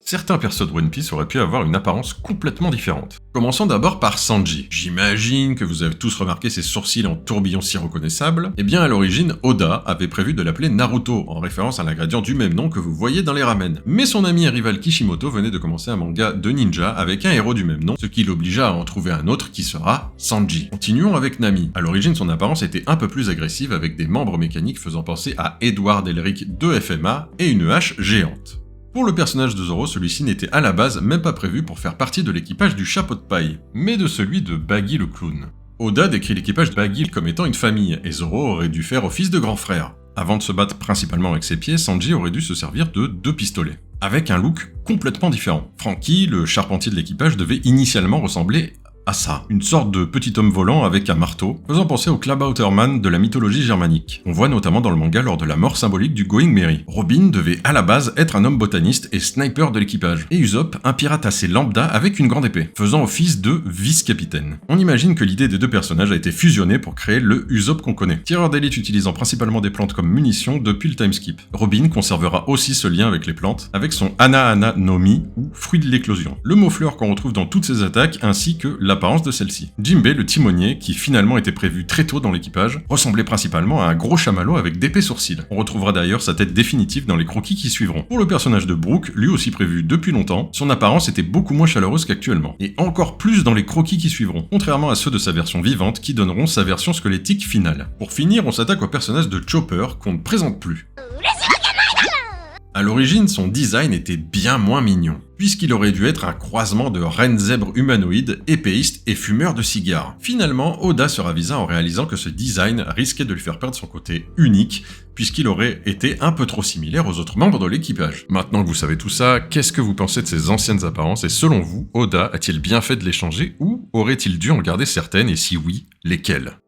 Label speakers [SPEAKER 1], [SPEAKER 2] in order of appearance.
[SPEAKER 1] Certains persos de One Piece auraient pu avoir une apparence complètement différente. Commençons d'abord par Sanji. J'imagine que vous avez tous remarqué ses sourcils en tourbillon si reconnaissables. Eh bien à l'origine, Oda avait prévu de l'appeler Naruto, en référence à l'ingrédient du même nom que vous voyez dans les ramen. Mais son ami et rival Kishimoto venait de commencer un manga de ninja avec un héros du même nom, ce qui l'obligea à en trouver un autre qui sera Sanji. Continuons avec Nami. À l'origine, son apparence était un peu plus agressive avec des membres mécaniques faisant penser à Edward Elric de FMA et une hache géante. Pour le personnage de Zoro, celui-ci n'était à la base même pas prévu pour faire partie de l'équipage du chapeau de paille, mais de celui de Baggy le clown. Oda décrit l'équipage de Baggy comme étant une famille, et Zoro aurait dû faire office de grand frère. Avant de se battre principalement avec ses pieds, Sanji aurait dû se servir de 2 pistolets, avec un look complètement différent. Franky, le charpentier de l'équipage, devait initialement ressembler à ça, une sorte de petit homme volant avec un marteau, faisant penser au Klabautermann de la mythologie germanique. On voit notamment dans le manga lors de la mort symbolique du Going Merry. Robin devait à la base être un homme botaniste et sniper de l'équipage, et Usopp un pirate assez lambda avec une grande épée, faisant office de vice-capitaine. On imagine que l'idée des deux personnages a été fusionnée pour créer le Usopp qu'on connaît, tireur d'élite utilisant principalement des plantes comme munitions depuis le timeskip. Robin conservera aussi ce lien avec les plantes, avec son Ana no Mi, ou fruit de l'éclosion, le mot fleur qu'on retrouve dans toutes ses attaques, ainsi que l'apparence de celle-ci. Jinbei, le timonier, qui finalement était prévu très tôt dans l'équipage, ressemblait principalement à un gros chamallow avec d'épais sourcils. On retrouvera d'ailleurs sa tête définitive dans les croquis qui suivront. Pour le personnage de Brook, lui aussi prévu depuis longtemps, son apparence était beaucoup moins chaleureuse qu'actuellement, et encore plus dans les croquis qui suivront, contrairement à ceux de sa version vivante qui donneront sa version squelettique finale. Pour finir, on s'attaque au personnage de Chopper qu'on ne présente plus. À l'origine, son design était bien moins mignon, puisqu'il aurait dû être un croisement de reine zèbre humanoïde, épéiste et fumeur de cigares. Finalement, Oda se ravisa en réalisant que ce design risquait de lui faire perdre son côté unique, puisqu'il aurait été un peu trop similaire aux autres membres de l'équipage. Maintenant que vous savez tout ça, qu'est-ce que vous pensez de ces anciennes apparences et selon vous, Oda a-t-il bien fait de les changer ou aurait-il dû en garder certaines et si oui, lesquelles ?